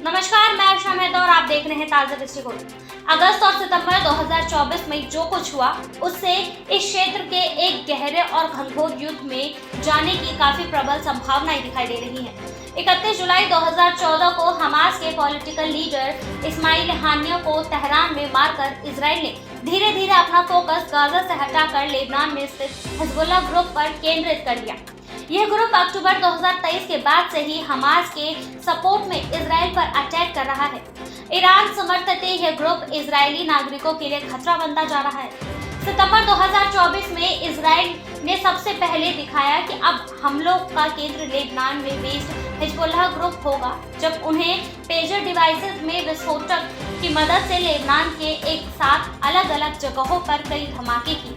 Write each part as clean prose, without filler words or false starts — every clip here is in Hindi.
नमस्कार, मैं उषा मेहता और आप देख रहे हैं ताजा दृष्टिकोण। अगस्त और सितंबर 2024 में जो कुछ हुआ उससे इस क्षेत्र के एक गहरे और घनघोर युद्ध में जाने की काफी प्रबल संभावनाएं दिखाई दे रही हैं। 31 जुलाई 2014 को हमास के पॉलिटिकल लीडर इस्माइल हानिया को तेहरान में मारकर इजराइल ने धीरे धीरे अपना फोकस गाजा से हटाकर लेबनान में स्थित हिजबुल्लाह ग्रुप पर केंद्रित कर दिया। यह ग्रुप अक्टूबर 2023 के बाद से ही हमास के सपोर्ट में इजराइल पर अटैक कर रहा है। ईरान समर्थित यह ग्रुप इजरायली नागरिकों के लिए खतरा बनता जा रहा है। सितंबर 2024 में इजराइल ने सबसे पहले दिखाया कि अब हमलों का केंद्र लेबनान में बेस्ड हिजबुल्लाह ग्रुप होगा, जब उन्हें पेजर डिवाइसेस में विस्फोटक की मदद से लेबनान के एक साथ अलग अलग जगहों पर कई धमाके किए,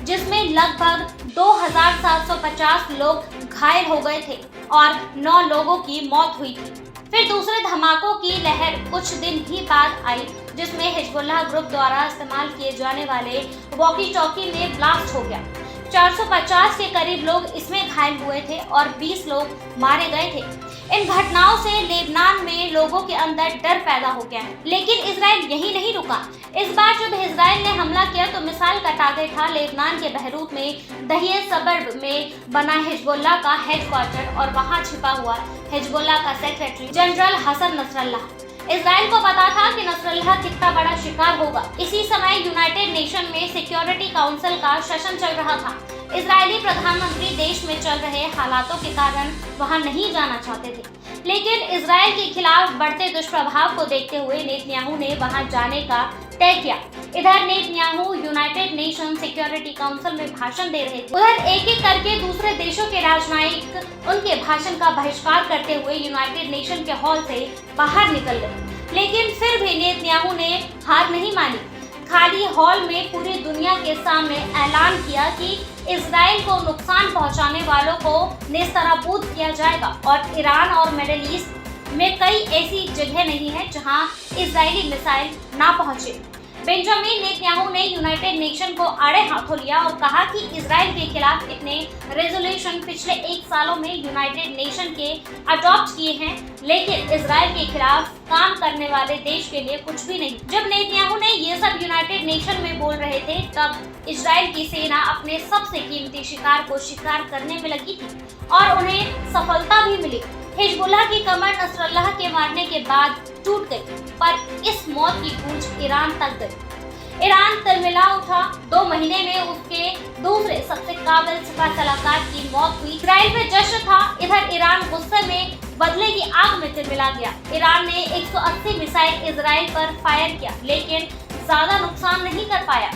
जिसमें लगभग 2750 लोग घायल हो गए थे और 9 लोगों की मौत हुई थी। फिर दूसरे धमाकों की लहर कुछ दिन ही बाद आई, जिसमें हिजबुल्लाह ग्रुप द्वारा इस्तेमाल किए जाने वाले वॉकी टॉकी में ब्लास्ट हो गया। 450 के करीब लोग इसमें घायल हुए थे और 20 लोग मारे गए थे। इन घटनाओं से लेबनान में लोगों के अंदर डर पैदा हो गया है। लेकिन इजराइल यही नहीं रुका। इस बार जब इजराइल ने हमला किया तो मिसाल का टारगेट था लेबनान के बहरूत में दहिए सबर्ब में बना हिजबुल्लाह का हेडक्वार्टर और वहां छिपा हुआ हिजबुल्लाह का secretary general Hassan Nasrallah. Israel को पता था कि नसरल्लाह कितना बड़ा शिकार होगा। इसी समय यूनाइटेड नेशन में सिक्योरिटी काउंसिल का सेशन चल रहा था। इजरायली प्रधानमंत्री देश में चल रहे हालातों के कारण वहां नहीं जाना चाहते थे, लेकिन इजराइल के खिलाफ बढ़ते दुष्प्रभाव को देखते हुए नेतन्याहू ने वहां जाने का तय किया। इधर Netanyahu United nation security council में भाषण दे रहे थे। उधर एक एक करके दूसरे देशों के राजनयिक उनके भाषण का बहिष्कार करते हुए यूनाइटेड नेशन के हॉल से बाहर निकल गए, लेकिन फिर भी नेतन्याहू ने हार नहीं मानी। खाली हॉल में पूरी दुनिया के सामने ऐलान किया कि इजराइल को नुकसान पहुंचाने वालों को नेस्तनाबूद किया जाएगा और ईरान और मिडिल ईस्ट में कई ऐसी जगह नहीं है जहां इजरायली मिसाइल ना पहुंचे। बेंजामिन नेतन्याहू ने यूनाइटेड नेशन को आड़े हाथों लिया और कहा कि इजराइल के खिलाफ इतने रेजोल्यूशन पिछले 1 सालों में यूनाइटेड नेशन के अडॉप्ट किए हैं, लेकिन इजराइल के खिलाफ काम करने वाले देश के लिए कुछ भी नहीं। जब नेतन्याहू ने ये सब यूनाइटेड नेशन में बोल रहे थे, तब इजराइल की सेना अपने सबसे कीमती शिकार को शिकार करने में लगी थी और उन्हें सफलता भी मिली। हिजबुल्लाह की कमर नसरल्लाह के मारने के बाद टूट गई, पर इस मौत की गूंज ईरान तक गई। ईरान तिलमिला उठा। 2 महीने में उसके दूसरे सबसे काबिल सिपह सलाहकार की मौत हुई। इजराइल में जश्न था, इधर ईरान गुस्से में बदले की आग में तिलमिला गया। ईरान ने 180 मिसाइल इजराइल पर फायर किया, लेकिन ज्यादा नुकसान नहीं कर पाया।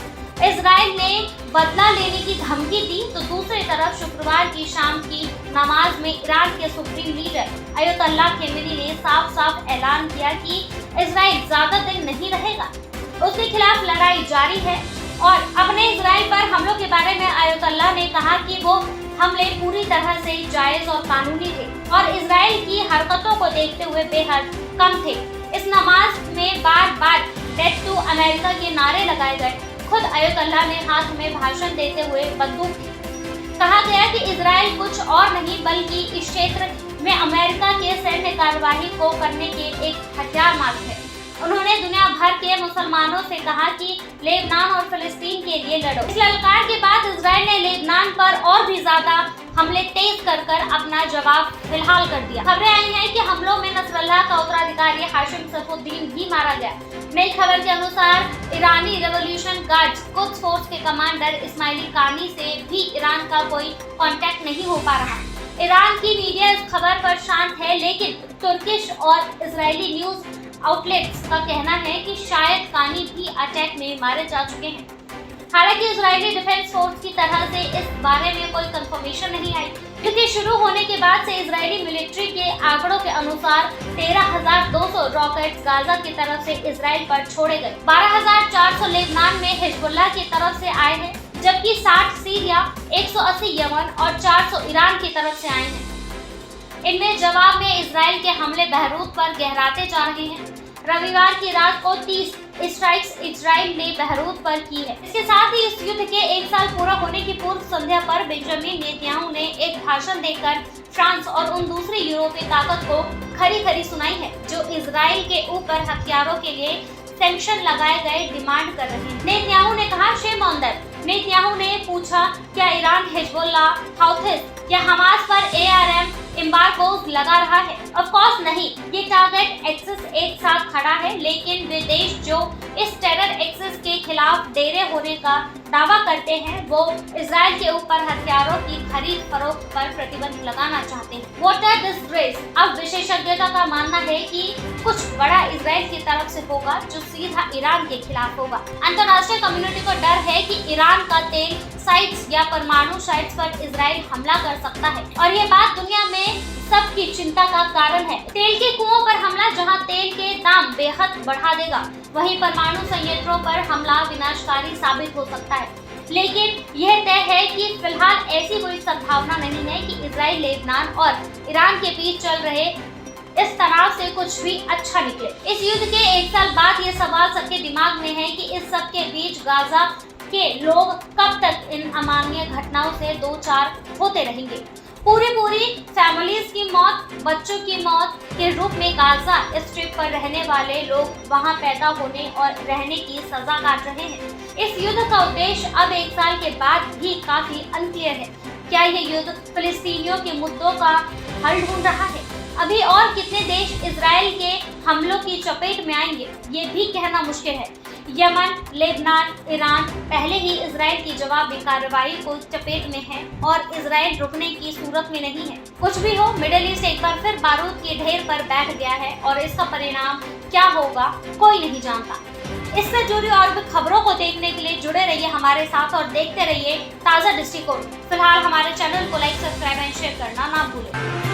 इजराइल ने बदला लेने की धमकी दी तो दूसरी तरफ शुक्रवार की शाम की नमाज में ईरान के सुप्रीम लीडर अयतुल्लाह खमेनी ने साफ साफ ऐलान किया कि इजराइल ज्यादा दिन नहीं रहेगा। उसके खिलाफ लड़ाई जारी है और अपने इजराइल पर हमलों के बारे में अयतुल्लाह ने कहा कि वो हमले पूरी तरह से जायज और कानूनी थे और इजराइल की हरकतों को देखते हुए बेहद कम थे। इस नमाज में बार बार डेथ टू अमेरिका के नारे लगाए गए। खुद अयतुल्लाह ने हाथ में भाषण देते हुए बंदूक कहा गया कि इजराइल कुछ और नहीं बल्कि इस क्षेत्र में अमेरिका के सैन्य कार्यवाही को करने के एक हथियार मात्र है। उन्होंने दुनिया भर के मुसलमानों से कहा कि लेबनान और फिलिस्तीन के लिए लड़ो। इस ललकार के बाद इजराइल ने लेबनान पर और भी ज्यादा हमले तेज कर अपना जवाब फिलहाल कर दिया। खबरें आई हैं कि हमलों में नसरल्लाह का उत्तराधिकारी हाशिम सैफुद्दीन भी मारा गया। नई खबर के अनुसार ईरानी रेवोल्यूशन गार्ड्स कुद्स फोर्स के कमांडर इस्माइल कानी से भी ईरान का कोई कांटेक्ट नहीं हो पा रहा। ईरान की मीडिया इस खबर पर शांत है, लेकिन तुर्किश और इजरायली न्यूज आउटलेट्स का कहना है कि शायद कानी भी अटैक में मारे जा चुके हैं। हालांकि इजरायली डिफेंस फोर्स की तरह से इस बारे में कोई कंफर्मेशन नहीं आई, क्योंकि शुरू होने के बाद से इजरायली मिलिट्री के आंकड़ों के अनुसार 13,200 रॉकेट गाजा की तरफ से इजराइल पर छोड़े गए। 12,400 लेबनान में हिजबुल्लाह की तरफ से आए हैं, जबकि 60 सीरिया, 180 यमन और 400 ईरान की तरफ से आए हैं। इनमें जवाब में इजराइल के हमले बहरूत पर गहराते जा रहे हैं। रविवार की रात को 30 स्ट्राइक्स इजराइल ने बहरूत पर की है। इसके साथ ही इस युद्ध के 1 साल पूरा होने की पूर्व संध्या पर बेंजामिन नेतन्याहू ने एक भाषण देकर फ्रांस और उन दूसरी यूरोपीय ताकत को खरी खरी सुनाई है जो इजराइल इसराइल के ऊपर हथियारों के लिए सैंक्शन लगाए गए डिमांड कर रहे हैं। नेतन्याहू ने कहा शेम ऑन देम। नेतन्याहू ने पूछा क्या ईरान हिजबुल्लाह, हाउथिस या हमास पर ARM एम्बार्गो लगा रहा है? ऑफ कोर्स नहीं, ये टारगेट एक्सिस एक साथ खड़ा है, लेकिन वे देश जो इस टेरर एक्सिस के खिलाफ डेरे होने का दावा करते हैं वो इजराइल के ऊपर हथियारों की खरीद फरोख्त पर प्रतिबंध लगाना चाहते हैं। What a disgrace. अब विशेषज्ञता का मानना है कि कुछ बड़ा इजराइल की तरफ से होगा जो सीधा ईरान के खिलाफ होगा। अंतर्राष्ट्रीय कम्युनिटी को डर है कि ईरान का तेल साइट्स या परमाणु साइट्स पर इजराइल हमला कर सकता है और ये बात दुनिया में सबकी चिंता का कारण है। तेल के कुओं पर हमला जहां तेल के दाम बेहद बढ़ा देगा, वहीं परमाणु संयंत्रों पर हमला विनाशकारी साबित हो सकता है। लेकिन यह तय है कि फिलहाल ऐसी कोई संभावना नहीं है कि इजराइल, लेबनान और ईरान के बीच चल रहे इस तनाव से कुछ भी अच्छा निकले। इस युद्ध के 1 साल बाद ये सवाल सबके दिमाग में है कि इस सब के बीच गाजा के लोग कब तक इन अमानवीय घटनाओं से दो चार होते रहेंगे। पूरी फैमिलीज की मौत, बच्चों की मौत के रूप में गाजा स्ट्रिप पर रहने वाले लोग वहां पैदा होने और रहने की सजा काट रहे हैं। इस युद्ध का उद्देश्य अब 1 साल के बाद भी काफी अनक्लियर है। क्या यह युद्ध फिलिस्तीनियों के मुद्दों का हल ढूंढ रहा है? अभी और कितने देश इजराइल के हमलों की चपेट में आएंगे ये भी कहना मुश्किल है। यमन, लेबनान, ईरान पहले ही इजराइल की जवाबी कार्रवाई को चपेट में है और इजराइल रुकने की सूरत में नहीं है। कुछ भी हो, मिडिल ईस्ट एक बार फिर बारूद के ढेर पर बैठ गया है और इसका परिणाम क्या होगा कोई नहीं जानता। इससे जुड़ी और भी खबरों को देखने के लिए जुड़े रहिए हमारे साथ और देखते रहिए ताज़ा दृष्टिकोण। फिलहाल हमारे चैनल को लाइक, सब्सक्राइब एंड शेयर करना ना भूलें।